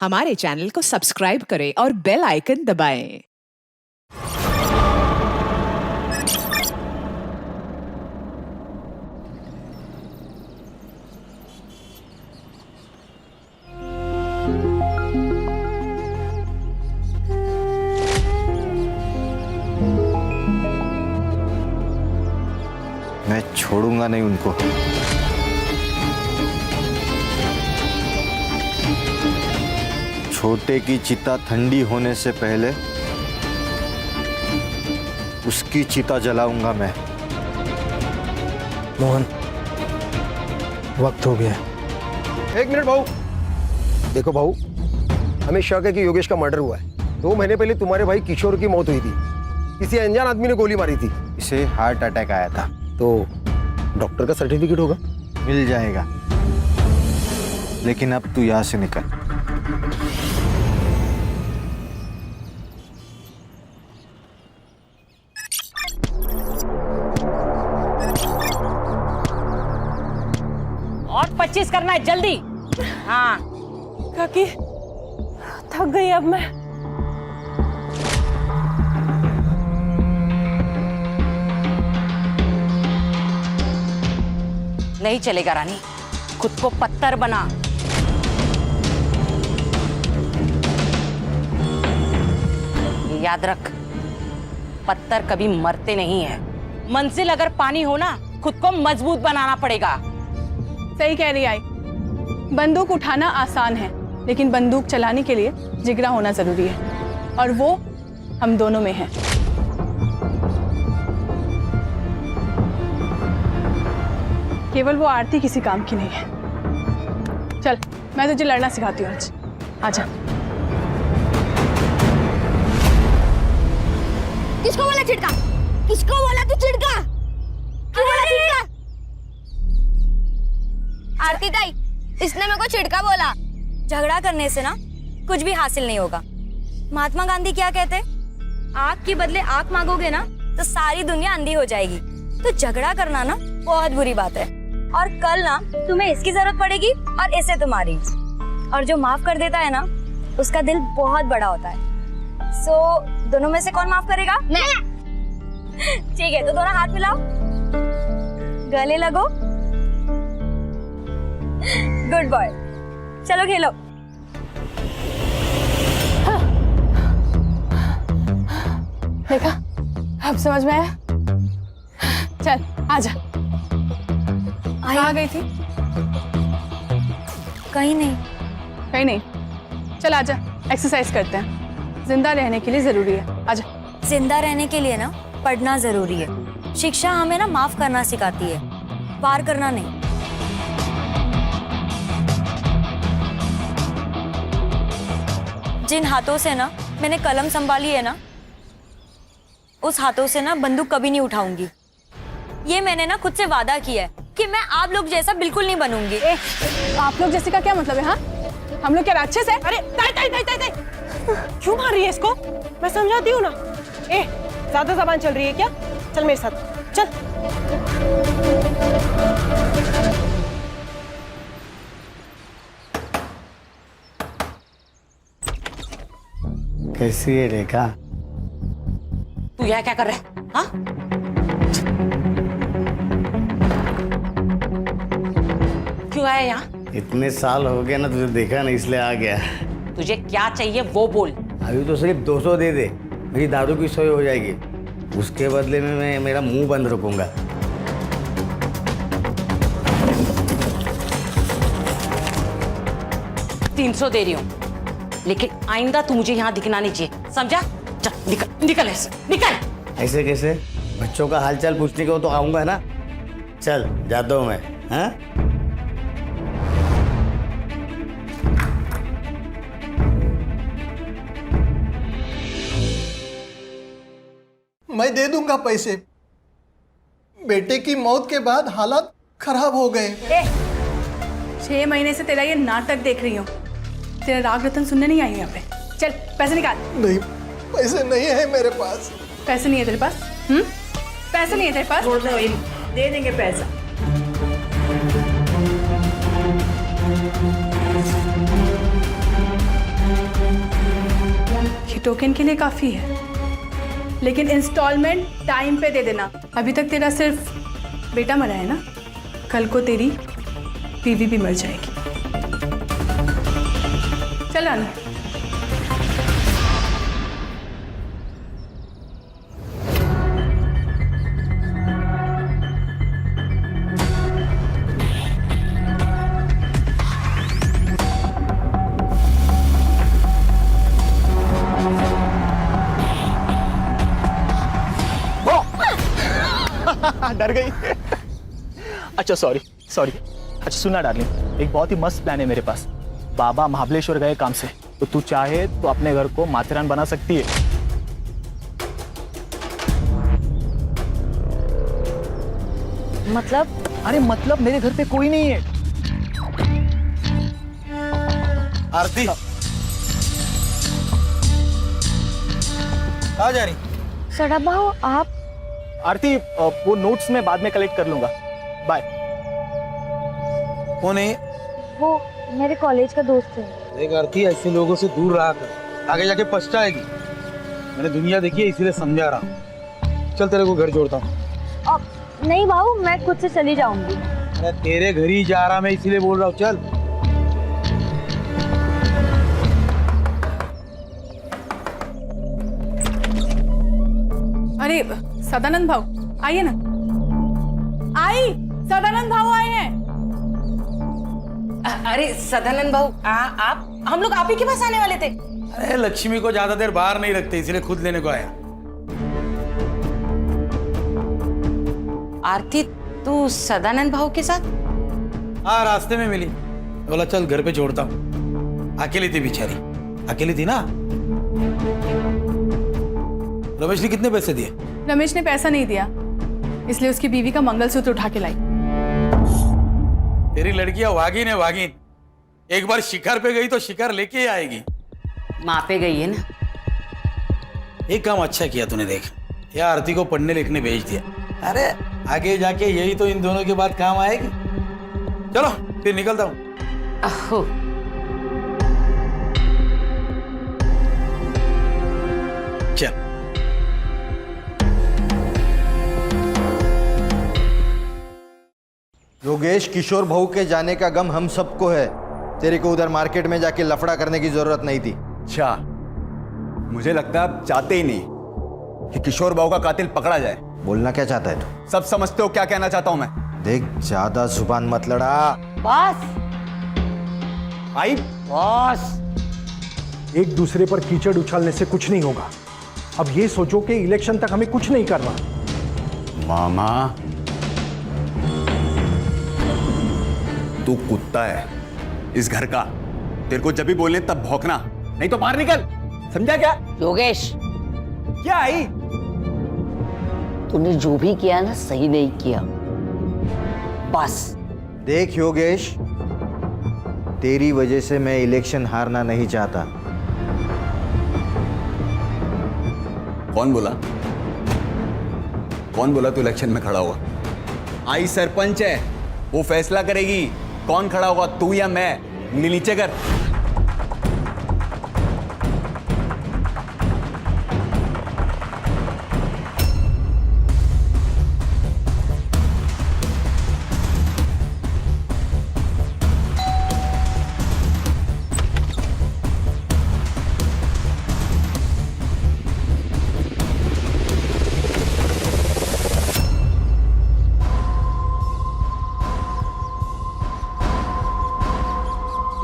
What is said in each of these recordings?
हमारे चैनल को सब्सक्राइब करें और बेल आइकन दबाएं। मैं छोड़ूंगा नहीं उनको। छोटे की चिता ठंडी होने से पहले उसकी चिता जलाऊंगा मैं। मोहन, वक्त हो गया। एक मिनट भाऊ। देखो भाऊ, हमें शक है कि योगेश का मर्डर हुआ है। 2 महीने पहले तुम्हारे भाई किशोर की मौत हुई थी, किसी अनजान आदमी ने गोली मारी थी। इसे हार्ट अटैक आया था। तो डॉक्टर का सर्टिफिकेट होगा? मिल जाएगा, लेकिन अब तू यहां से निकल। और 25 करना है जल्दी। हाँ काकी, थक गई अब मैं। नहीं चलेगा रानी, खुद को पत्थर बना। ये याद रख, पत्थर कभी मरते नहीं है। मंजिल अगर पानी हो ना, खुद को मजबूत बनाना पड़ेगा। सही कह रही आई। बंदूक उठाना आसान है, लेकिन बंदूक चलाने के लिए जिगरा होना जरूरी है, और वो हम दोनों में है। केवल वो आरती किसी काम की नहीं है। चल, मैं तुझे लड़ना सिखाती हूँ आज। आजा। किसको बोला चिड़का? किसको बोला तू चिड़का? क्यों बोला चिड़का? आरती ताई, इसने मेरे को चिड़का बोला। झगड़ा करने से ना कुछ भी हासिल नहीं होगा। महात्मा गांधी क्या कहते? आग के बदले आग मांगोगे ना तो सारी दुनिया अंधी हो जाएगी। तो झगड़ा करना ना बहुत बुरी बात है, और कल ना तुम्हें इसकी जरूरत पड़ेगी और इसे तुम्हारी। और जो माफ कर देता है ना, उसका दिल बहुत बड़ा होता है। सो दोनों में से कौन माफ करेगा? मैं। ठीक है, तो दोनों हाथ मिलाओ, गले लगो। गुड बॉय, चलो खेलो। देखा, अब समझ में आया। चल आजा। कहाँ गई थी? कहीं नहीं। कहीं नहीं? चल आजा, एक्सरसाइज करते हैं। जिंदा रहने के लिए जरूरी है। आजा। जिंदा रहने के लिए ना पढ़ना जरूरी है। शिक्षा हमें ना माफ करना सिखाती है, वार करना नहीं। जिन हाथों से ना मैंने कलम संभाली है ना, उस हाथों से ना बंदूक कभी नहीं उठाऊंगी। ये मैंने ना खुद से वादा किया है कि मैं आप लोग जैसा बिल्कुल नहीं बनूंगी। आप लोग जैसे का क्या मतलब है? हाँ, हम लोग क्या राक्षस है? अरे ताई ताई ताई ताई ताई, क्यों मार रही है इसको? मैं समझाती हूँ ना। ज्यादा जबान चल रही है क्या? चल मेरे साथ चल। कैसी है रेखा? तू यहाँ क्या कर रहा है? हाँ? क्यों आया यहाँ? इतने साल हो गए ना तुझे देखा नहीं, इसलिए आ गया। तुझे क्या चाहिए वो बोल। अभी तो सिर्फ 200 दे दे, मेरी दारू की सोई हो जाएगी। उसके बदले में मैं मेरा मुंह बंद रखूंगा। तीन 300 दे रही हूँ, लेकिन आइंदा तू मुझे यहाँ दिखना नहीं चाहिए, समझा? चल निकल, निकल ऐसे, निकल। ऐसे कैसे? बच्चों का हालचाल पूछने को तो आऊंगा ना। चल जाता हूँ मैं। हाँ, मैं दे दूंगा पैसे। बेटे की मौत के बाद हालात खराब हो गए। 6 महीने से तेरा ये नाटक देख रही हूँ। तेरा राग रतन सुनने नहीं आई यहाँ पे। चल पैसे निकाल। नहीं, पैसे नहीं है मेरे पास। पैसे नहीं है तेरे पास? पैसे नहीं है तेरे पास? दे देंगे पैसा। टोकन के लिए काफ़ी है, लेकिन इंस्टॉलमेंट टाइम पे दे देना। अभी तक तेरा सिर्फ बेटा मरा है ना, कल को तेरी बीवी भी मर जाएगी। चल आना। डर गई। अच्छा सॉरी सॉरी। अच्छा सुना डार्लिंग, एक बहुत ही मस्त प्लान है मेरे पास। बाबा महाबलेश्वर गए काम से, तो तू चाहे तो अपने घर को माथेरान बना सकती है। मतलब? अरे मतलब मेरे घर पे कोई नहीं है। आरती कहाँ जा रही? सड़ा भाऊ आप? आरती वो नोट्स में बाद में कलेक्ट कर लूंगा। बाय। कौन है? वो मेरे कॉलेज का दोस्त है। देख आरती, ऐसे लोगों से दूर रहा कर, आगे जाके पछताएगी। मैंने दुनिया देखी है, इसीलिए समझा रहा हूँ। चल तेरे को घर जोड़ता हूँ। नहीं भाऊ, मैं खुद से चली जाऊंगी। मैं तेरे घर ही जा रहा, मैं इसीलिए बोल रहा हूँ। चल। अरे सदानंद भाऊ आइए ना। आई, सदानंद भाऊ आए हैं। अरे सदानंद भाऊ, आप हम लोग आप ही के पास आने वाले थे। अरे लक्ष्मी को ज्यादा देर बाहर नहीं रखते, इसलिए खुद लेने को आया। आरती, तू सदानंद भाऊ के साथ? हाँ, रास्ते में मिली, बोला चल घर पे छोड़ता हूँ। अकेली थी बेचारी, अकेली थी ना। रमेश ने कितने पैसे दिए? रमेश ने पैसा नहीं दिया, इसलिए उसकी बीवी का मंगलसूत्र उठा के लाई। तेरी लड़कियां वागिन है, वागिन। एक बार शिकार पे गई तो शिकार लेके ही आएगी। माँ पे गई है ना। एक काम अच्छा किया तूने, देख या आरती को पढ़ने लिखने भेज दिया। अरे आगे जाके यही तो इन दोनों के बाद काम आएगी। चलो फिर निकलता हूँ। अहो, चल। योगेश, किशोर भाऊ के जाने का गम हम सबको है। तेरे को उधर मार्केट में जाके लफड़ा करने की जरूरत नहीं थी। अच्छा, मुझे लगता है आप चाहते ही नहीं कि किशोर बाबू का कातिल पकड़ा जाए। बोलना क्या चाहता है तू? सब समझते हो क्या कहना चाहता हूं मैं। देख, ज्यादा जुबान मत लड़ा। बॉस। आई बॉस। एक दूसरे पर कीचड़ उछालने से कुछ नहीं होगा। अब ये सोचो कि इलेक्शन तक हमें कुछ नहीं करना। मामा, तू कुत्ता है इस घर का। तेरे को जब भी बोलने तब भौंकना, नहीं तो बाहर निकल। समझा क्या? योगेश, क्या आई? तूने जो भी किया ना, सही नहीं किया। बस। देख योगेश, तेरी वजह से मैं इलेक्शन हारना नहीं चाहता। कौन बोला? कौन बोला तू इलेक्शन में खड़ा हुआ? आई सरपंच है, वो फैसला करेगी कौन खड़ा होगा, तू या मैं। उंगली नीचे कर।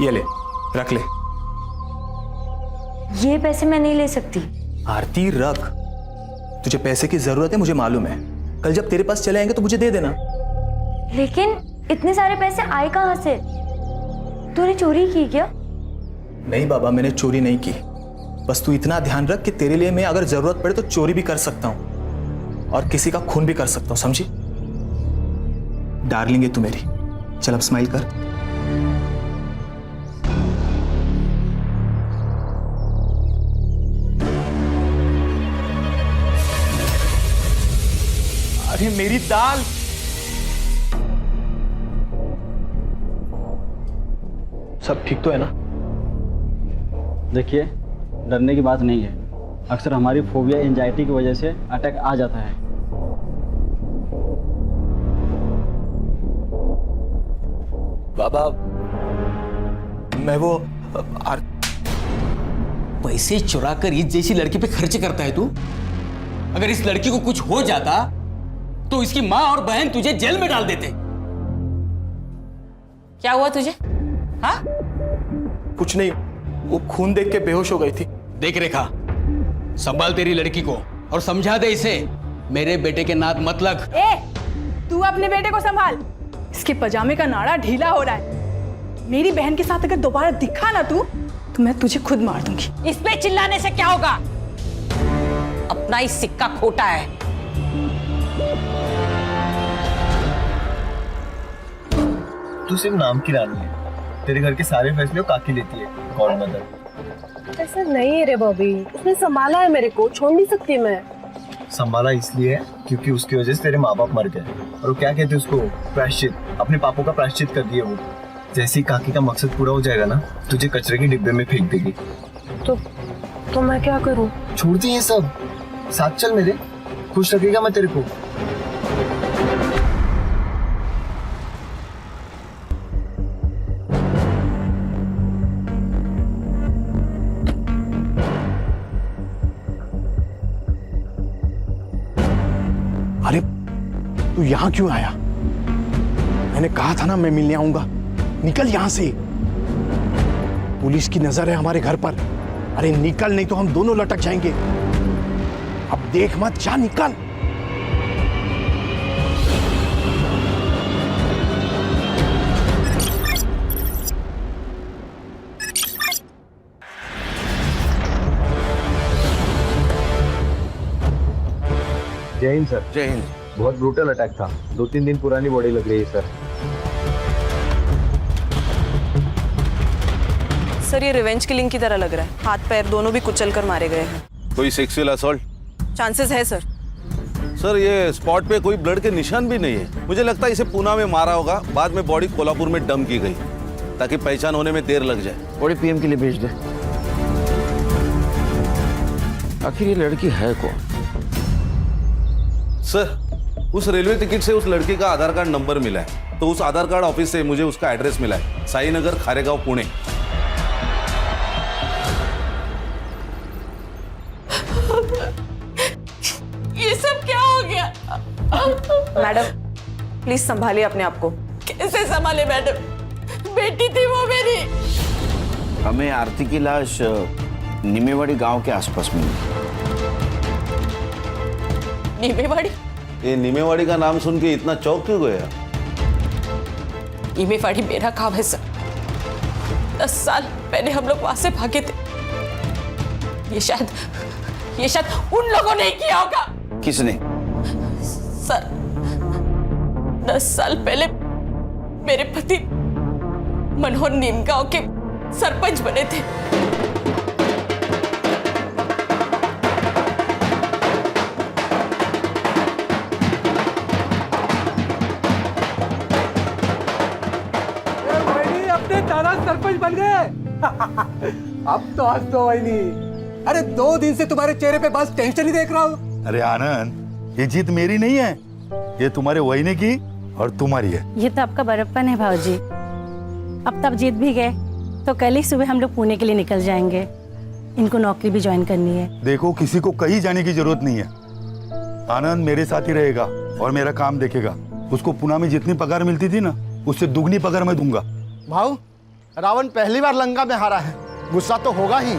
ये ले, रख ले। ये पैसे मैं नहीं ले सकती। आरती रख, तुझे पैसे की जरूरत है, मुझे मालूम है। कल जब तेरे पास चले आएंगे तो मुझे दे देना। लेकिन इतने सारे पैसे आए कहाँ से? तूने चोरी की क्या? नहीं बाबा, मैंने चोरी नहीं की। बस तू इतना ध्यान रख कि तेरे लिए मैं अगर जरूरत पड़े तो चोरी भी कर सकता हूं और किसी का खून भी कर सकता हूं, समझी? डार्लिंग है तू मेरी। चल अब स्माइल कर। अरे मेरी दाल। सब ठीक तो है ना? देखिए, डरने की बात नहीं है। अक्सर हमारी फोबिया एंजाइटी की वजह से अटैक आ जाता है। बाबा मैं वो पैसे चुरा कर इस जैसी लड़की पे खर्च करता है तू? अगर इस लड़की को कुछ हो जाता तो इसकी माँ और बहन तुझे जेल में डाल देते। क्या हुआ तुझे? हाँ? कुछ नहीं, वो खून देख के बेहोश हो गई थी। देख रेखा, संभाल तेरी लड़की को और समझा दे इसे मेरे बेटे के नाक मत लग। तू अपने बेटे को संभाल। इसके पजामे का नाड़ा ढीला हो रहा है। मेरी बहन के साथ अगर दोबारा दिखा ना तू तो मैं तुझे खुद मार दूंगी। इस पे चिल्लाने से क्या होगा? अपना ही सिक्का खोटा है। तू सिर्फ नाम की रानी है, तेरे घर के सारे फैसले काकी लेती है, गॉड मदर। ऐसा नहीं है रे बॉबी, उसने संभाला है मेरे को, छोड़ नहीं सकती मैं। संभाला इसलिए है क्योंकि उसकी वजह से तेरे माँ बाप मर गए, और वो क्या कहते हैं उसको, प्रायश्चित, अपने पापों का प्रायश्चित कर दिया वो। जैसे ही काकी का मकसद पूरा हो जाएगा ना, तुझे कचरे के डिब्बे में फेंक देगी। तो मैं क्या करूं? छोड़ दी ये सब, साथ चल मेरे, खुश रखेगा मैं तेरे को। अरे तू यहाँ क्यों आया? मैंने कहा था ना मैं मिलने आऊंगा। निकल यहाँ से, पुलिस की नजर है हमारे घर पर। अरे निकल, नहीं तो हम दोनों लटक जाएंगे। अब देख मत, जा निकल। जय हिंद सर। जय हिंद। बहुत ब्रूटल अटैक था, 2-3 दिन पुरानी बॉडी लग रही है सर। सर ये रिवेंज किलिंग की तरह लग रहा है, हाथ पैर दोनों भी कुचल कर मारे गए हैं। कोई सेक्सुअल असॉल्ट? चांसेस है सर। सर ये स्पॉट पे कोई ब्लड के निशान भी नहीं है। मुझे लगता है इसे पूना में मारा होगा, बाद में बॉडी कोल्हापुर में डंप की गई ताकि पहचान होने में देर लग जाए। बॉडी पीएम के लिए भेज दे। आखिर ये लड़की है कौन? सर उस रेलवे टिकट से उस लड़के का आधार कार्ड नंबर मिला है, तो उस आधार कार्ड ऑफिस से मुझे उसका एड्रेस मिला है, साई नगर, खारेगांव, पुणे। ये सब क्या हो गया? मैडम प्लीज संभालिए अपने आप को। कैसे संभाले मैडम? बेटी थी वो मेरी। हमें आरती की लाश निमेवाड़ी गांव के आसपास मिली। नीमेवाड़ी? ये नीमेवाड़ी का नाम सुन के इतना चौंक क्यों गया? नीमेवाड़ी मेरा गांव है सर। 10 साल पहले हम लोग वहां से भागे थे। ये शायद उन लोगों ने किया होगा। किसने? सर 10 साल पहले मेरे पति मनोहर नीमगांव के सरपंच बने थे। अपने दादा सरपंच बन गए। अब तो हंस दो वहीनी। अरे 2 दिन से तुम्हारे चेहरे पे बस टेंशन ही देख रहा हूँ। अरे आनंद, ये जीत मेरी नहीं है, ये तुम्हारे वहीने की और तुम्हारी है। ये तो आपका बड़प्पन है भाऊजी। अब तब जीत भी गए तो कल ही सुबह हम लोग पुणे के लिए निकल जाएंगे। इनको नौकरी भी ज्वाइन करनी है। देखो किसी को कहीं जाने की जरूरत नहीं है। आनंद मेरे साथ ही रहेगा और मेरा काम देखेगा। उसको पुणे में जितनी पगार मिलती थी ना, उससे दुगनी पगार मैं दूंगा। भाऊ, रावण पहली बार लंका में हारा है, गुस्सा तो होगा ही।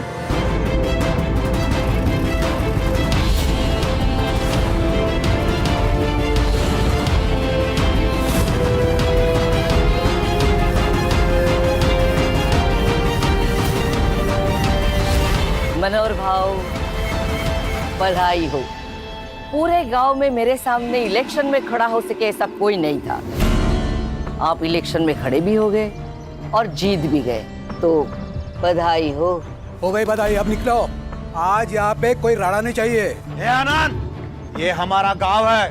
मनोहर भाव, बधाई हो। पूरे गांव में मेरे सामने इलेक्शन में खड़ा हो सके ऐसा कोई नहीं था। आप इलेक्शन में खड़े भी हो गए और जीत भी गए, तो बधाई हो। गई बधाई, अब निकलो। आज यहाँ पे कोई राड़ा नहीं चाहिए। ए आनंद, ये हमारा गांव है,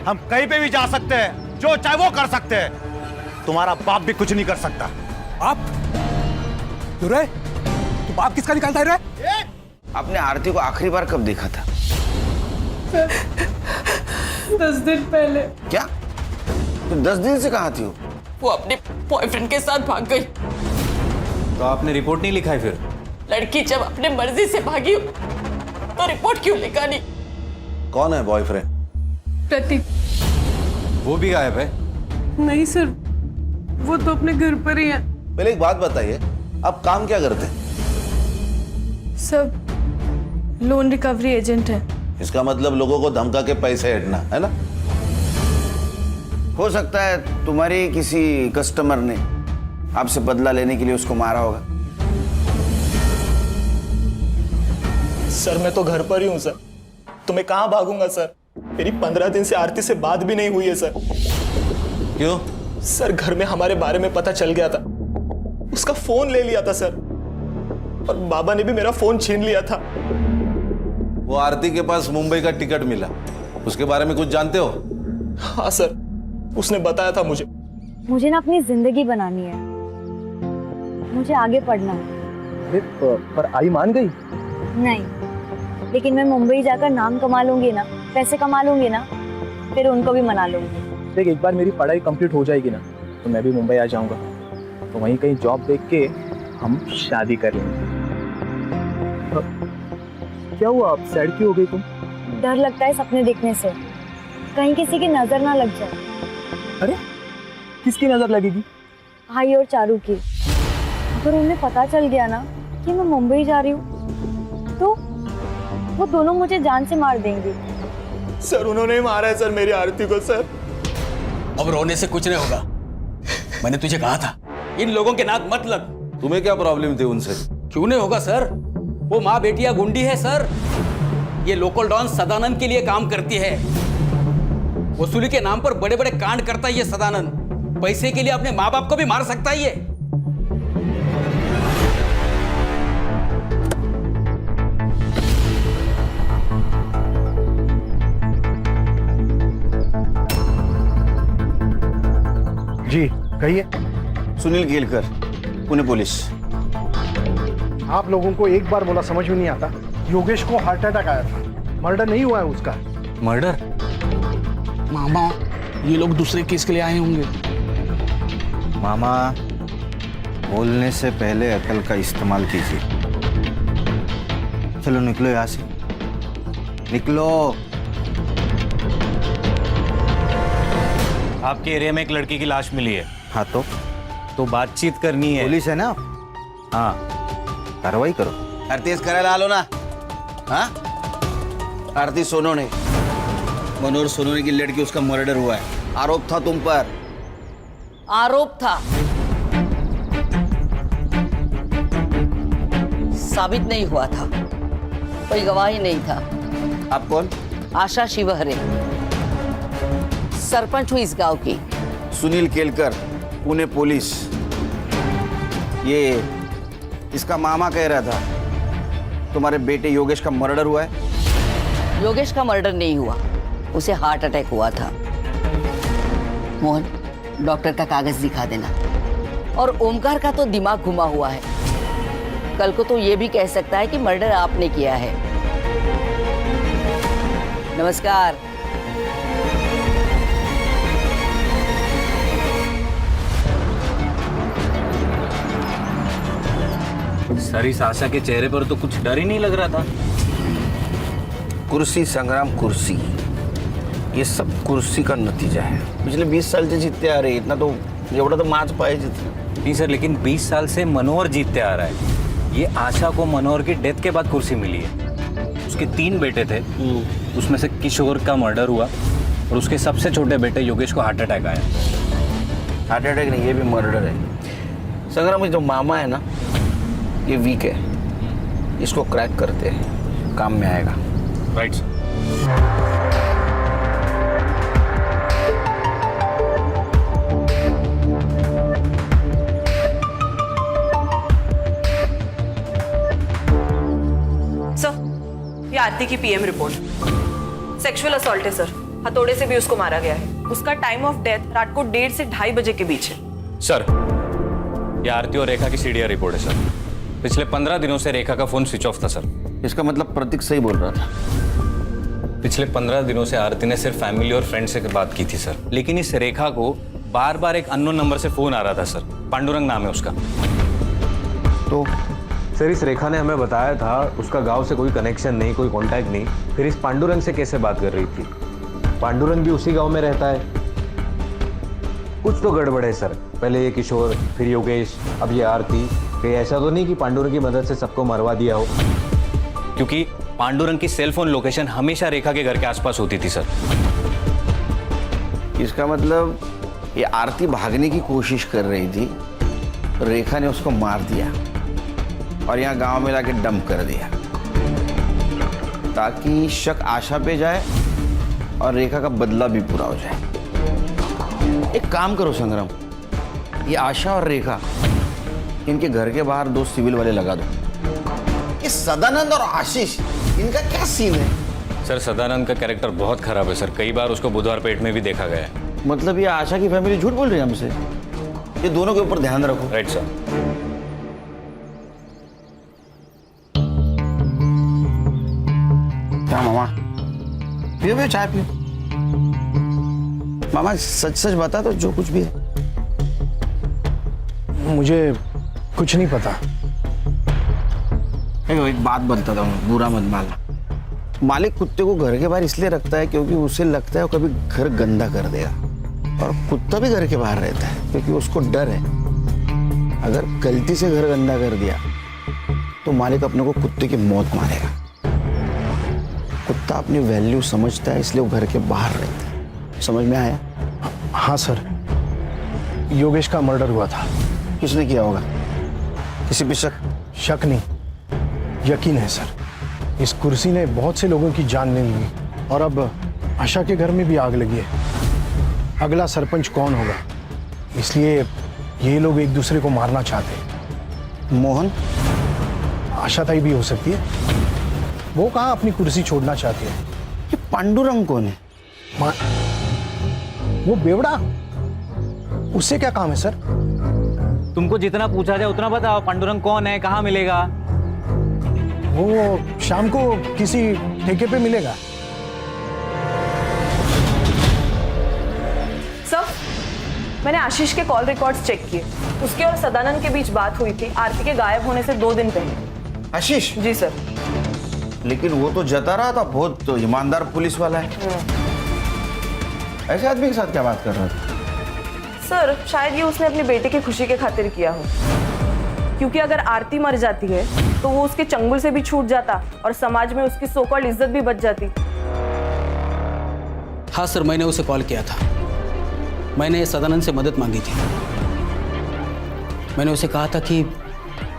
हम कहीं पे भी जा सकते हैं, जो चाहे वो कर सकते हैं। तुम्हारा बाप भी कुछ नहीं कर सकता। आप तू बाप किसका निकालता है रे? आपने आरती को आखिरी बार कब देखा था? 10 दिन पहले। क्या? तो 10 दिन से कहाँ थी वो? वो अपने बॉयफ्रेंड के साथ भाग गई। तो आपने रिपोर्ट नहीं लिखा है फिर? लड़की जब अपने मर्जी से भागी हो, तो रिपोर्ट क्यों लिखा नहीं? कौन है बॉयफ्रेंड? प्रतीक। वो भी गायब है? नहीं सर, वो तो अपने घर पर ही है। पहले एक बात बताइए, आप काम क्या करते हैं? सब लोन रिकवरी एजेंट है। इसका मतलब लोगों को धमका के पैसे हटना है ना? हो सकता है तुम्हारे किसी कस्टमर ने आपसे बदला लेने के लिए उसको मारा होगा। सर मैं तो घर पर ही हूँ सर, तो मैं कहाँ भागूंगा सर? मेरी 15 दिन से आरती से बात भी नहीं हुई है सर। क्यों? सर घर में हमारे बारे में पता चल गया था, उसका फोन ले लिया था सर, और बाबा ने भी मेरा फोन छीन लिया था। वो आरती के पास मुंबई का टिकट मिला, उसके बारे में कुछ जानते हो? हाँ सर, उसने बताया था मुझे। मुझे ना अपनी जिंदगी बनानी है, मुझे आगे पढ़ना है। अरे पर आई मान गई? नहीं, लेकिन मैं मुंबई जाकर नाम कमा लूंगी ना, पैसे कमा लूंगी ना, फिर उनको भी मना लूंगी। देख एक बार मेरी पढ़ाई कंप्लीट हो जाएगी ना, तो मैं भी मुंबई आ जाऊंगा, तो वहीं कहीं जॉब देख के हम शादी कर लेंगे। क्या हुआ, आप सैड क्यों हो गई तुम? डर लगता है सपने देखने से, कहीं किसी की नजर ना लग जाए। अरे किसकी नजर लगेगी? भाई और चारू की। अगर उन्हें पता चल गया ना कि मैं मुंबई जा रही हूँ, तो वो दोनों मुझे जान से मार देंगे। सर उन्होंने ही मारा है सर मेरी आरती को सर। अब रोने से कुछ नहीं होगा, मैंने तुझे कहा था इन लोगों के नाक मत लग। तुम्हें क्या प्रॉब्लम थी उनसे? क्यों नहीं होगा सर, वो माँ बेटिया गुंडी है सर। ये लोकल डॉन सदानंद के लिए काम करती है, वसूली के नाम पर बड़े बड़े कांड करता है ये सदानंद। पैसे के लिए अपने माँ बाप को भी मार सकता है ये। जी कहिए। सुनील केलकर, पुणे पुलिस। आप लोगों को एक बार बोला समझ में नहीं आता? योगेश को हार्ट अटैक आया था, मर्डर नहीं हुआ है उसका। मर्डर? मामा ये लोग दूसरे केस के लिए आए होंगे। मामा, बोलने से पहले अकल का इस्तेमाल कीजिए। चलो निकलो यहाँ से, निकलो। आपके एरिया में एक लड़की की लाश मिली है। हाँ तो बातचीत करनी है। पुलिस है ना? हाँ, कार्रवाई करो। आरती करायला आलो ना? हाँ, आरती सोनोने, मनोहर सोनोने की लड़की, उसका मर्डर हुआ है। आरोप था तुम पर। आरोप था, साबित नहीं हुआ था, कोई गवाही नहीं था। आप कौन? आशा शिवहरे, सरपंच हूँ इस गांव की। सुनील केलकर, पुणे पुलिस। ये इसका मामा कह रहा था तुम्हारे बेटे योगेश का मर्डर हुआ है। योगेश का मर्डर नहीं हुआ, उसे हार्ट अटैक हुआ था। मोहन, डॉक्टर का कागज दिखा देना। और ओमकार का तो दिमाग घुमा हुआ है, कल को तो ये भी कह सकता है कि मर्डर आपने किया है। नमस्कार। सर इस आशा के चेहरे पर तो कुछ डर ही नहीं लग रहा था। कुर्सी संग्राम, कुर्सी, ये सब कुर्सी का नतीजा है। पिछले 20 साल से जीतते आ रहे, इतना तो एवढा तो माच पाहिजे। नहीं सर, लेकिन 20 साल से मनोहर जीतते आ रहा है। ये आशा को मनोहर की डेथ के बाद कुर्सी मिली है। उसके 3 बेटे थे, उसमें से किशोर का मर्डर हुआ और उसके सबसे छोटे बेटे योगेश को हार्ट अटैक आया। हार्ट अटैक नहीं, ये भी मर्डर है। संग्राम, जो मामा है ना, ये वीक है, इसको क्रैक करते हैं, काम में आएगा। Right sir. सर, ये आरती की पीएम रिपोर्ट। सेक्सुअल असॉल्ट है सर, हथौड़े से भी उसको मारा गया है। उसका टाइम ऑफ डेथ रात को 1:30 से 2:30 बजे के बीच है। सर, ये आरती और रेखा की सीडीआर रिपोर्ट है सर। पिछले 15 दिनों से रेखा का फोन स्विच ऑफ था सर। इसका मतलब प्रतीक सही बोल रहा था। पिछले 15 दिनों से आरती ने सिर्फ फैमिली और फ्रेंड से बात की थी सर, लेकिन इस रेखा को बार बार एक अननोन नंबर से फोन आ रहा था सर। पांडुरंग नाम है उसका। तो सर इस रेखा ने हमें बताया था उसका गांव से कोई कनेक्शन नहीं, कोई कांटेक्ट नहीं, फिर इस पांडुरंग से कैसे बात कर रही थी? पांडुरंग भी उसी गांव में रहता है। कुछ तो गड़बड़ है सर। पहले ये किशोर, फिर योगेश, अब ये आरती। कहीं ऐसा तो नहीं कि पांडुरंग की मदद से सबको मरवा दिया हो? क्योंकि पांडुरंग की सेल फोन लोकेशन हमेशा रेखा के घर के आसपास होती थी सर। इसका मतलब ये आरती भागने की कोशिश कर रही थी, रेखा ने उसको मार दिया और यहाँ गांव में लाके डंप कर दिया ताकि शक आशा पे जाए और रेखा का बदला भी पूरा हो जाए। एक काम करो संग्राम, ये आशा और रेखा इनके घर के बाहर 2 सिविल वाले लगा दो। ये सदानंद और आशीष, इनका क्या सीन है? सर सदानंद का कैरेक्टर बहुत खराब है सर, कई बार उसको बुधवार पेट में भी देखा गया है। मतलब ये आशा की फैमिली झूठ बोल रही है हमसे? ये दोनों के ऊपर ध्यान रखो। Right sir. क्या मामा, पियो चाय पियो। मामा सच सच बता दो जो कुछ भी है। मुझे कुछ नहीं पता। एक बात बताता हूँ, बुरा मत मानना। मालिक कुत्ते को घर के बाहर इसलिए रखता है क्योंकि उसे लगता है वो कभी घर गंदा कर देगा, और कुत्ता भी घर के बाहर रहता है क्योंकि उसको डर है अगर गलती से घर गंदा कर दिया तो मालिक अपने को कुत्ते की मौत मारेगा। कुत्ता अपनी वैल्यू समझता है इसलिए वो घर के बाहर रहता है। समझ में आया? हाँ सर, योगेश का मर्डर हुआ था। किसने किया होगा? किसी पे शक? शक नहीं, यकीन है सर। इस कुर्सी ने बहुत से लोगों की जान ले ली और अब आशा के घर में भी आग लगी है। अगला सरपंच कौन होगा, इसलिए ये लोग एक दूसरे को मारना चाहते हैं। मोहन? आशा ताई भी हो सकती है। वो कहाँ अपनी कुर्सी छोड़ना चाहती है। ये पांडुरंग कौन है? वो बेवड़ा, उससे क्या काम है सर? तुमको जितना पूछा जाए उतना बताओ। पांडुरंग कौन है, कहाँ मिलेगा? वो शाम को किसी ठेके पे मिलेगा। सर, मैंने आशीष के कॉल रिकॉर्ड्स चेक किए। उसके और सदानंद के बीच बात हुई थी आरती के गायब होने से 2 दिन पहले। आशीष? जी सर। लेकिन वो तो जता रहा था, बहुत तो ईमानदार पुलिस वाला है। ऐसे आदमी के साथ क्या बात कर रहा था? सर, शायद ये उसने अपने बेटे की खुशी के खातिर किया हो, क्योंकि अगर आरती मर जाती है तो वो उसके चंगुल से भी छूट जाता और समाज में उसकी सो कॉल्ड इज्जत भी बच जाती। हाँ सर, मैंने उसे कॉल किया था। मैंने सदानंद से मदद मांगी थी। मैंने उसे कहा था कि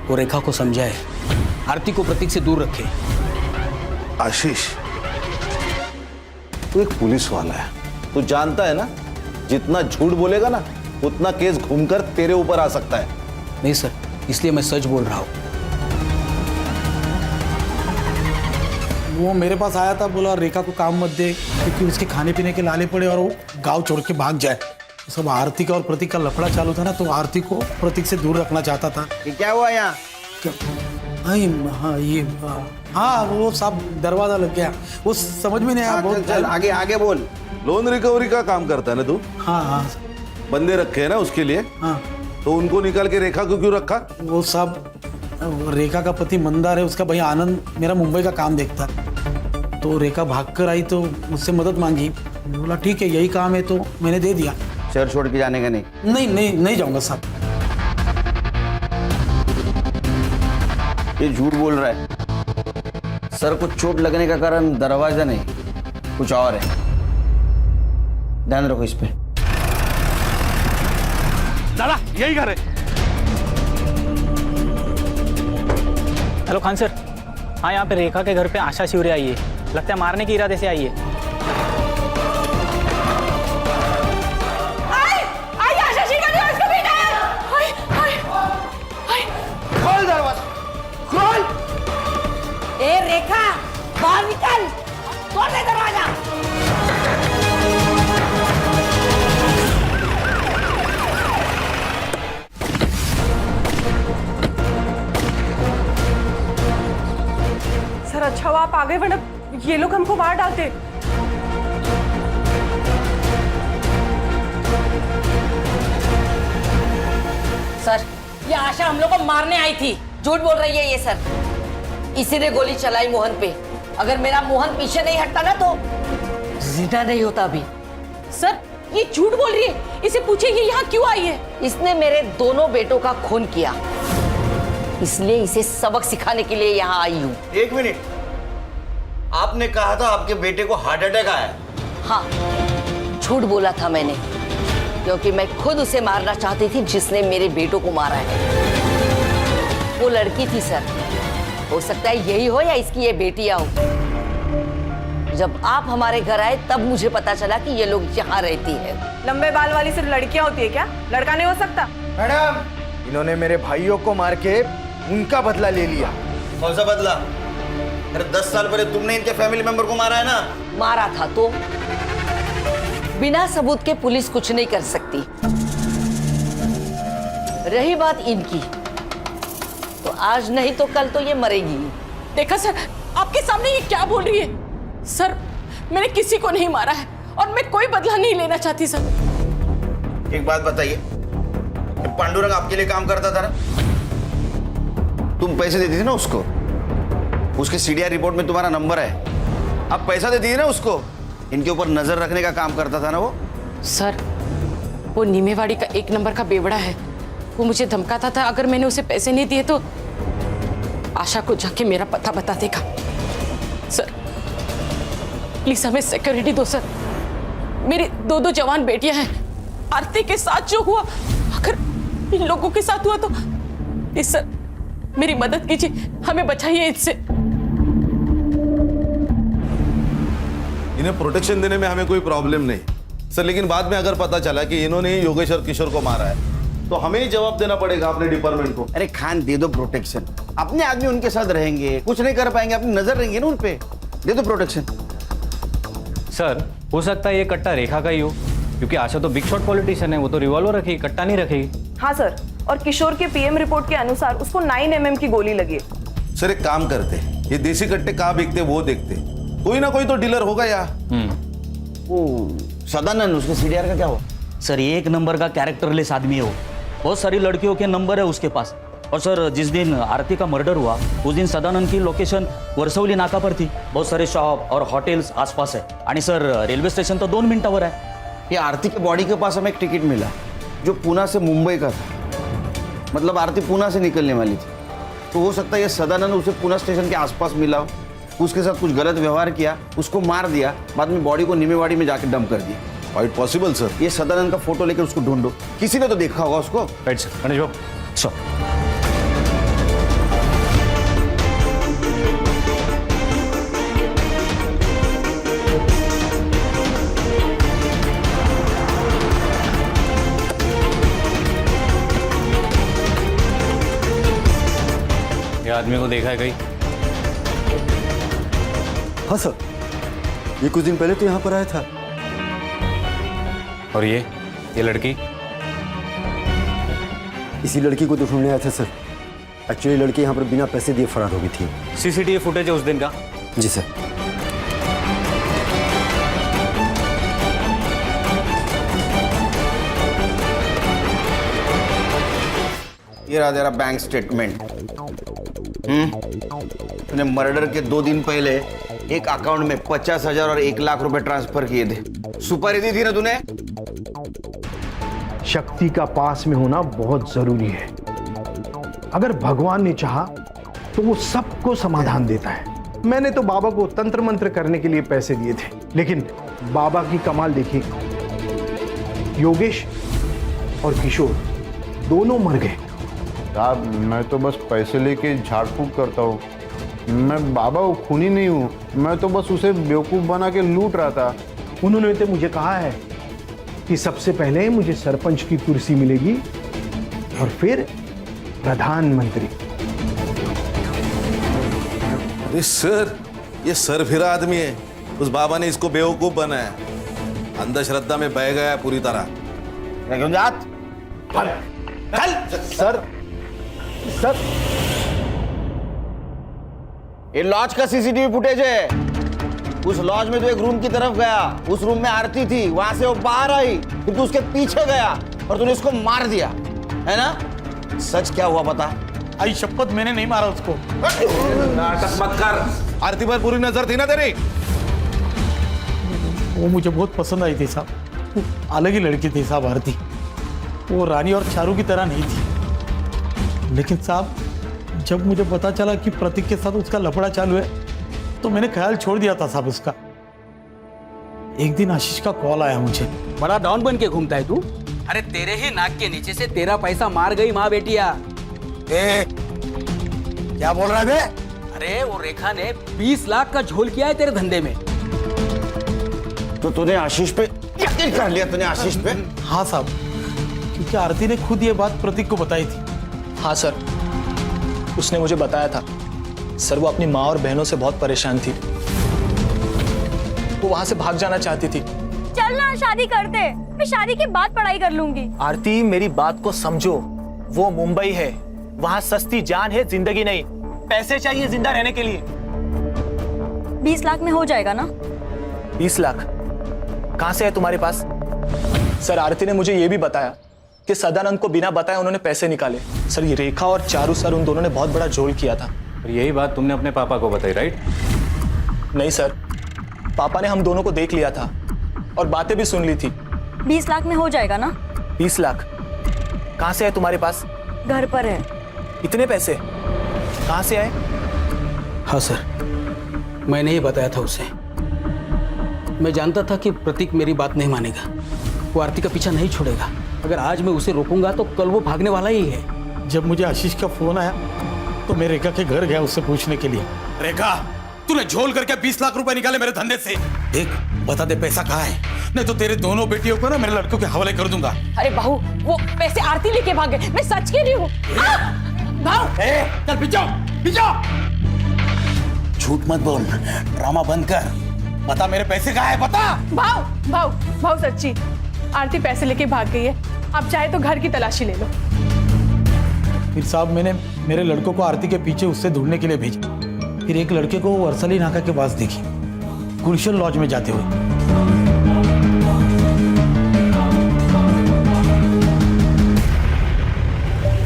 वो रेखा को समझाए, आरती को प्रतीक से दूर रखे। आशीष, तू एक पुलिस वाला है, तू जानता है ना जितना झूठ बोलेगा ना उतना केस घूमकर तेरे ऊपर आ सकता है। नहीं सर, इसलिए मैं सच बोल रहा हूँ। वो मेरे पास आया था, बोला रेखा को काम मत दे क्योंकि उसके खाने पीने के लाले पड़े और वो गांव छोड़ के भाग जाए। सब आरती का और प्रतीक का लफड़ा चालू था ना, तो आरती को प्रतीक से दूर रखना चाहता था। ये क्या हुआ यहाँ? हाँ, वो सब दरवाजा लग गया, वो समझ में नहीं आया। बहुत चल आगे आगे बोल। लोन रिकवरी का काम करता है ना तू? हाँ हाँ। बंदे रखे हैं ना उसके लिए? हाँ। तो उनको निकाल के रेखा को क्यों रखा? वो सब रेखा का पति मंदार है, उसका भैया आनंद मेरा मुंबई का काम देखता है। तो रेखा भागकर आई तो मुझसे मदद मांगी। बोला ठीक है, यही काम है, तो मैंने दे दिया। शहर छोड़ के जाने का नहीं? नहीं जाऊंगा साहब। ये झूठ बोल रहा है। सर को चोट लगने का कारण दरवाजा नहीं, कुछ और है। ध्यान रखो इस पे। दादा, यही घर है। Hello Khan sir. हाँ, यहाँ पे रेखा के घर पे आशा शिवरे आई है। लगता है मारने के इरादे से आई है। खोल दरवाजा, खोल। ए रेखा, बाहर निकल, खोल दे दरवाजा। अच्छा हुआ आप आ गए, वरना ये लोग हमको मार डालते। सर, ये आशा हम लोग को मारने आई थी। झूठ बोल रही है ये सर। इसी ने गोली चलाई मोहन पे। अगर मेरा मोहन पीछे नहीं हटता ना तो जिंदा नहीं होता अभी। सर, ये झूठ बोल रही है। इसे पूछिए ये यहाँ क्यों आई है। इसने मेरे दोनों बेटों का खून किया, इसलिए इसे सबक सिखाने के लिए यहाँ आई हूँ। एक मिनट, आपने कहा था आपके बेटे को हार्ट अटैक आया। हाँ, झूठ बोला था मैंने, क्योंकि मैं खुद उसे मारना चाहती थी जिसने मेरे बेटों को मारा है। वो लड़की थी सर, हो सकता है यही हो या इसकी ये बेटियां हो। जब आप हमारे घर आए तब मुझे पता चला कि ये लोग यहाँ रहती है। लंबे बाल वाली सिर्फ लड़कियां होती है क्या? लड़का नहीं हो सकता? मैडम, इन्होंने मेरे भाइयों को मार के उनका बदला ले लिया। कौन सा बदला? अरे 10 साल पहले तुमने इनके फैमिली मेंबर को मारा है ना। मारा था तो बिना सबूत के पुलिस कुछ नहीं कर सकती। रही बात इनकी, तो आज नहीं तो कल तो ये मरेगी। देखा सर, आपके सामने ये क्या बोल रही है। सर, मैंने किसी को नहीं मारा है और मैं कोई बदला नहीं लेना चाहती सर। एक बात बताइए, पांडुरंग आपके लिए काम करता था ना? तुम पैसे देती थी ना उसको? उसके सीडीआर रिपोर्ट में तुम्हारा नंबर है। आप पैसा देती थी ना उसको? इनके ऊपर नजर रखने का काम करता था ना वो? सर, वो नीमेवाड़ी का 1 नंबर का बेवड़ा है। वो मुझे धमकाता था अगर मैंने उसे पैसे नहीं दिए तो आशा को जाके मेरा पता बता देगा। सर, प्लीज हमें सिक्योरिटी दो सर। मेरी 2 जवान बेटियां हैं। आरती के साथ जो हुआ, अगर इन लोगों के साथ हुआ तो प्लीज सर मेरी मदद कीजिए, हमें बचाइए इससे। इन्हें प्रोटेक्शन देने में हमें कोई प्रॉब्लम नहीं सर, लेकिन बाद में अगर पता चला कि इन्होंने ही योगेश और किशोर को मारा है तो हमें ही जवाब देना पड़ेगा अपने डिपार्टमेंट को। अरे खान, दे दो प्रोटेक्शन। अपने आदमी उनके साथ रहेंगे, कुछ नहीं कर पाएंगे, अपनी नजर रहेंगे ना उन पे। दे दो प्रोटेक्शन। सर, हो सकता है ये कट्टा रेखा का ही हो, क्योंकि आशा तो बिग शॉट पॉलिटिशियन है। वो तो रिवॉल्वर रखेगी, कट्टा नहीं रखेगी। हाँ सर, और किशोर के पीएम रिपोर्ट के अनुसार उसको 9 mm की गोली लगी है। सर, एक काम करते, ये देसी कट्टे कहाँ बिकते वो देखते, कोई ना कोई तो डीलर होगा यार। वो सदानंद, उसके सीडीआर का क्या हुआ? सर, ये 1 नंबर का कैरेक्टरलेस आदमी है वो। बहुत सारी लड़कियों के नंबर है उसके पास। और सर, जिस दिन आरती का मर्डर हुआ उस दिन सदानंद की लोकेशन वर्सवली नाका पर थी। बहुत सारे शॉप और हॉटेल्स आसपास है। आणि सर, रेल्वे स्टेशन तो 2 मिनिटावर है। ये आरती के बॉडी के पास हमें एक टिकट मिला जो पूना से मुंबई का था। मतलब आरती पूना से निकलने वाली थी। तो हो सकता है ये सदानंद उसे पूना स्टेशन के आसपास मिला हो, उसके साथ कुछ गलत व्यवहार किया, उसको मार दिया, बाद में बॉडी को नीमेवाड़ी में जाके डंप कर दिया। Quite possible sir. ये सदानंद का फोटो लेकर उसको ढूंढो, किसी ने तो देखा होगा उसको। Right sir. Ganesh Babu, sir. ये आदमी को देखा है कहीं? हाँ सर, ये कुछ दिन पहले तो यहाँ पर आया था। और ये लड़की? इसी लड़की को तो ढूंढने आया था सर। एक्चुअली लड़की यहाँ पर बिना पैसे दिए फरार हो गई थी। सीसीटीवी फुटेज है उस दिन का? जी सर। ये रहा तेरा बैंक स्टेटमेंट। तूने मर्डर के 2 दिन पहले एक अकाउंट में 50,000 और 1 लाख रुपए ट्रांसफर किए थे। सुपारी दी थी ना तूने? शक्ति का पास में होना बहुत जरूरी है। अगर भगवान ने चाहा तो वो सबको समाधान देता है। मैंने तो बाबा को तंत्र मंत्र करने के लिए पैसे दिए थे, लेकिन बाबा की कमाल देखिए, योगेश और किशोर दोनों मर गए। साहब, मैं तो बस पैसे लेके झाड़ फूक करता हूँ। मैं बाबा वो खूनी नहीं हूँ। मैं तो बस उसे बेवकूफ़ बना के लूट रहा था। उन्होंने तो मुझे कहा है कि सबसे पहले मुझे सरपंच की कुर्सी मिलेगी और फिर प्रधानमंत्री। अरे सर, ये सरफिरा आदमी है। उस बाबा ने इसको बेवकूफ बनाया, अंधश्रद्धा में बह गया पूरी तरह। सर, सर, ये लॉज का सीसीटीवी फुटेज है। उस लॉज में तो एक रूम की तरफ गया, उस रूम में आरती थी, वहां से वो बाहर आई, फिर तू उसके पीछे गया और तूने उसको मार दिया, है ना? सच क्या हुआ बता? आई शपथ मैंने नहीं मारा उसको। नाटक मत कर। आरती पर पूरी नजर थी ना तेरी? वो मुझे बहुत पसंद आई थी साहब, वो अलग ही लड़की थी साहब आरती, वो रानी और चारू की तरह नहीं थी। लेकिन साहब जब मुझे पता चला कि प्रतीक के साथ उसका लफड़ा चालू है तो मैंने ख्याल छोड़ दिया था साहब उसका। एक दिन आशीष का कॉल आया मुझे। बड़ा डॉन बन के घूमता है तू? अरे तेरे ही नाक के नीचे से तेरा पैसा मार गई माँ बेटिया। क्या बोल रहा है बे? अरे वो रेखा ने 20 लाख का झोल किया है तेरे धंधे में। तो तूने आशीष पे यकीन कर लिया? तूने आशीष पे? हाँ साहब, क्योंकि आरती ने खुद ये बात प्रतीक को बताई थी। हाँ सर, उसने मुझे बताया था। सर वो अपनी माँ और बहनों से बहुत परेशान थी, वो वहां से भाग जाना चाहती थी। चल ना शादी करते, मैं शादी के बाद पढ़ाई कर लूंगी। आरती मेरी बात को समझो, वो मुंबई है, वहां सस्ती जान है, जिंदगी नहीं। पैसे चाहिए जिंदा रहने के लिए। 20 लाख में हो जाएगा ना? 20 लाख कहां से है तुम्हारे पास? सर आरती ने मुझे ये भी बताया कि सदानंद को बिना बताए उन्होंने पैसे निकाले। सर ये रेखा और चारू सर, उन दोनों ने बहुत बड़ा झोल किया था। और यही बात तुमने अपने पापा को बताई, राइट? नहीं सर, पापा ने हम दोनों को देख लिया था और बातें भी सुन ली थी। 20 लाख में हो जाएगा ना? 20 लाख कहां से है तुम्हारे पास? घर पर है। इतने पैसे कहां से आए? हाँ सर, मैंने ही बताया था उसे। मैं जानता था कि प्रतीक मेरी बात नहीं मानेगा, वो आरती का पीछा नहीं छोड़ेगा। अगर आज मैं उसे रोकूंगा तो कल वो भागने वाला ही है। जब मुझे आशीष का फोन आया तो मैं रेखा के घर गया उससे पूछने के लिए। रेखा, तूने झोल करके 20 लाख रुपए निकाले मेरे धंधे से। देख, बता दे पैसा कहाँ है, नहीं तो तेरे दोनों बेटियों को ना मेरे लड़कों के हवाले कर दूंगा। अरे बहू, वो पैसे आरती लेके भागे, मैं सच कह रही हूँ। चल पीछो पीछो। झूठ मत बोल, ड्रामा बंद कर, बता मेरे पैसे कहाँ है, बता। भाव भाव भाव सच्ची, आरती पैसे लेके भाग गई है। आप चाहे तो घर की तलाशी ले लो। फिर साहब मैंने मेरे लड़कों को आरती के पीछे उससे ढूंढने के लिए भेजा। फिर एक लड़के को वर्सली नाका के पास देखी, गुलशन लॉज में जाते हुए।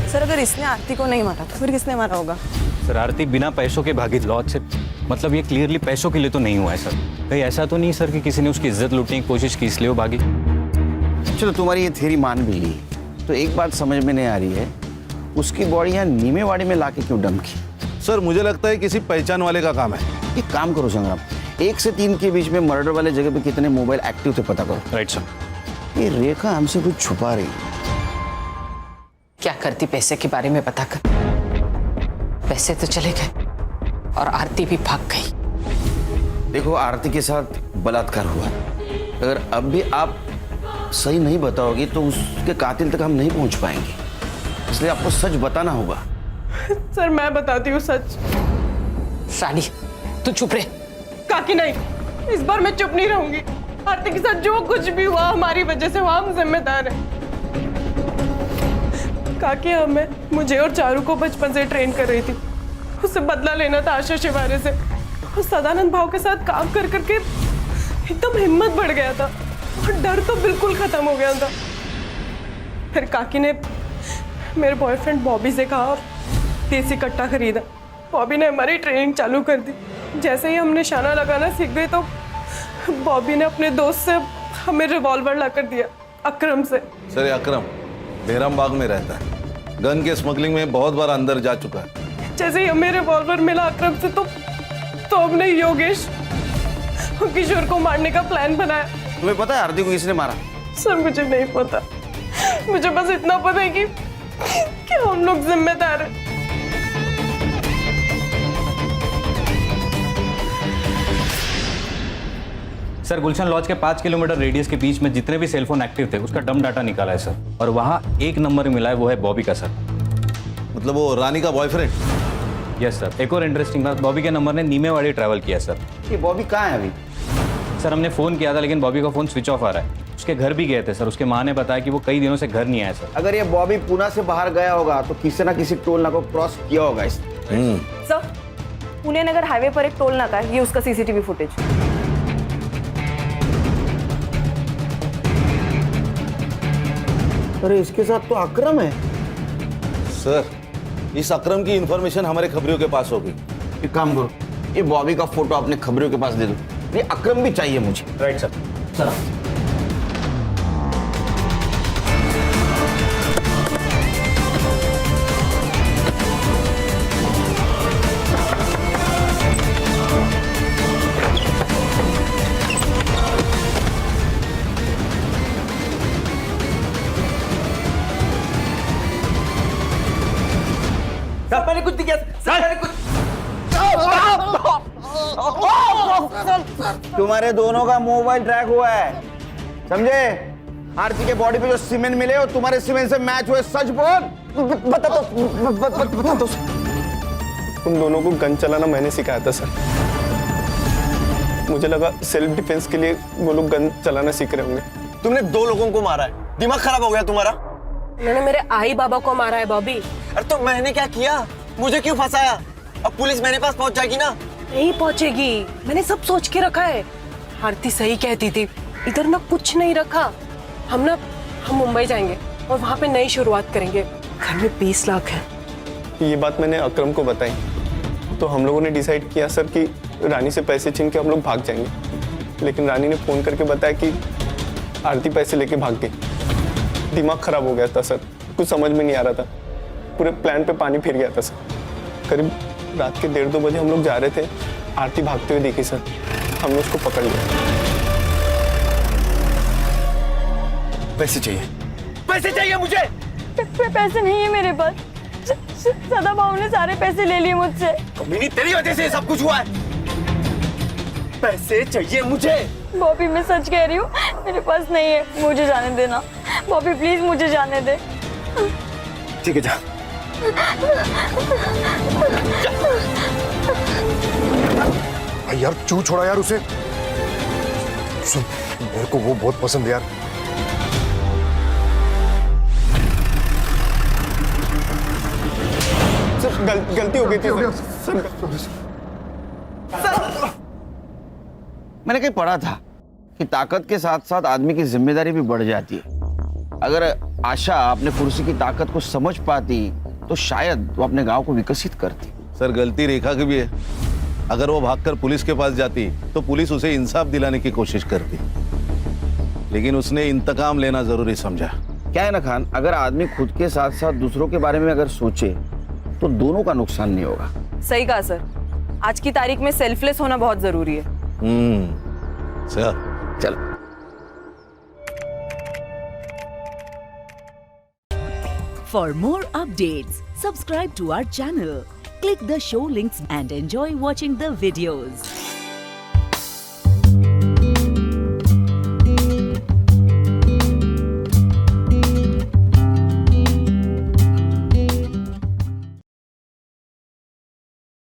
सर अगर इसने आरती को नहीं मारा तो फिर किसने मारा होगा? सर आरती बिना पैसों के भागी लॉज से, मतलब ये क्लियरली पैसों के लिए तो नहीं हुआ है सर। कहीं ऐसा तो नहीं सर कि किसी ने उसकी इज्जत लूटने की कोशिश की इसलिए वो भागी? चलो तुम्हारी ये थ्योरी मान भी ली, तो एक बात समझ में नहीं आ रही है, उसकी बॉडी यहाँ नीमेवाड़ी में लाके क्यों डंप की? सर मुझे लगता है किसी पहचान वाले का काम है। एक काम करो संग्राम, 1 से 3 के बीच में मर्डर वाले जगह पे कितने मोबाइल एक्टिव थे पता करो। Right sir. ये रेखा हमसे कुछ छुपा रही है। क्या करती पैसे के बारे में पता कर। पैसे तो चले गए और आरती भी भाग गई। देखो आरती के साथ बलात्कार हुआ, अगर अब भी आप सही नहीं बताओगी तो उसके कातिल तक हम नहीं पहुंच पाएंगे, इसलिए आपको सच बताना होगा। सर मैं बताती हूँ सच। रानी तू चुप रहे। काकी नहीं, इस बार मैं चुप नहीं रहूंगी। आरती के साथ जो कुछ भी हुआ हमारी वजह से हुआ, हम जिम्मेदार हैं। काकी हमें, मुझे और चारू को बचपन से ट्रेन कर रही थी, उससे बदला लेना था आशा शिवारे से। और सदानंद भाव के साथ काम कर करके एकदम हिम्मत बढ़ गया था और डर तो बिल्कुल खत्म हो गया था। फिर काकी ने मेरे बॉयफ्रेंड बॉबी से कहा और देसी कट्टा खरीदा। बॉबी ने हमारी ट्रेनिंग चालू कर दी। जैसे ही हम निशाना लगाना सीख गए तो बॉबी ने अपने दोस्त से हमें रिवॉल्वर ला कर दिया, अकरम से। सर अकरम बेरम बाग में रहता है, गन के स्मगलिंग में बहुत बार अंदर जा चुका है। जैसे ही हमें रिवॉल्वर मिला अकरम से तो हमने योगेश और किशोर को मारने का प्लान बनाया। तुम्हें पता है आरती को किसने मारा? सर मुझे नहीं पता, मुझे बस इतना पता है कि हम लोग जिम्मेदार हैं। सर गुलशन लॉज के 5 किलोमीटर रेडियस के बीच में जितने भी सेलफोन एक्टिव थे उसका डम डाटा निकाला है सर, और वहाँ एक नंबर मिला है, वो है बॉबी का सर। मतलब वो रानी का बॉयफ्रेंड? Yes sir. एक और इंटरेस्टिंग बात, बॉबी के नंबर ने नीमेवाड़ी ट्रैवल किया सर। ये बॉबी कहाँ है अभी? सर हमने फ़ोन किया था लेकिन बॉबी का फ़ोन स्विच ऑफ आ रहा है। उसके घर भी गए थे सर, उसके माँ ने बताया कि वो कई दिनों से घर नहीं आया सर। अगर ये बॉबी पुणे से बाहर गया होगा तो किसी ना किसी टोल नाका को क्रॉस किया होगा इसने। सर पुणे नगर हाईवे पर एक टोल नाका है, ये उसका सीसीटीवी फुटेज। अरे इसके साथ तो अकरम है। सर, इस अकरम की इंफॉर्मेशन हमारे खबरियों के पास होगी। एक काम करो, ये बॉबी का फोटो अपने खबरियों के पास दे दो, ये अकरम भी चाहिए मुझे। Right sir. चलो। सर मैंने कुछ नहीं किया सर, मैंने कुछ तुम्हारे दोनों का मोबाइल ट्रैक हुआ है, समझे? आरती के बॉडी पे जो सीमेंट मिले और तुम्हारे सीमेंट से मैच हुए, सच बोल। बता दो। तुम दोनों को गन चलाना मैंने सिखाया था सर। मुझे लगा सेल्फ डिफेंस के लिए वो लोग गन चलाना सीख रहे होंगे। तुमने 2 लोगों को मारा है, दिमाग खराब हो गया तुम्हारा। मैंने मेरे आई बाबा को मारा है बॉबी। अरे तो मैंने क्या किया? मुझे क्यों फंसाया? अब पुलिस मेरे पास पहुंच जाएगी ना। नहीं पहुंचेगी, मैंने सब सोच के रखा है। आरती सही कहती थी, इधर ना कुछ नहीं रखा। हम मुंबई जाएंगे और वहां पे नई शुरुआत करेंगे। घर में 20 लाख है। ये बात मैंने अकरम को बताई तो हम लोगों ने डिसाइड किया सर कि रानी से पैसे छीन के हम लोग भाग जाएंगे, लेकिन रानी ने फोन करके बताया कि आरती पैसे लेके भाग गई। दिमाग खराब हो गया था सर, कुछ समझ में नहीं आ रहा था, पूरे प्लान पे पानी फिर गया था सर। करीब रात के 1:30-2 बजे हम लोग जा रहे थे, आरती भागते हुए देखी सर, हमने उसको पकड़ लिया। पैसे चाहिए मुझे। पैसे नहीं है मेरे पास, सदा बाबू ने सारे पैसे ले लिए मुझसे। कमीनी, तेरी वजह से सब कुछ हुआ है। पैसे चाहिए मुझे। बॉबी मैं सच कह रही हूँ, मेरे पास नहीं है, मुझे जाने देना। बॉबी प्लीज मुझे जाने दे। ठीक है जा। यार क्यों छोड़ा यार उसे? सुन, मेरे को वो बहुत पसंद है यार। गलती हो गई थी सर। मैंने कहीं पढ़ा था कि ताकत के साथ साथ आदमी की जिम्मेदारी भी बढ़ जाती है। अगर आशा अपने कुर्सी की ताकत को समझ पाती तो शायद वो अपने गांव को विकसित करती। सर, गलती रेखा की भी है। अगर वो भागकर पुलिस के पास जाती तो पुलिस उसे इंसाफ दिलाने की कोशिश करती, लेकिन उसने इंतकाम लेना जरूरी समझा। क्या है ना खान, अगर आदमी खुद के साथ साथ दूसरों के बारे में अगर सोचे तो दोनों का नुकसान नहीं होगा। सही कहा सर, आज की तारीख में सेल्फलेस होना बहुत जरूरी है। सर चलो। For more updates, subscribe to our channel, click the show links and enjoy watching the videos.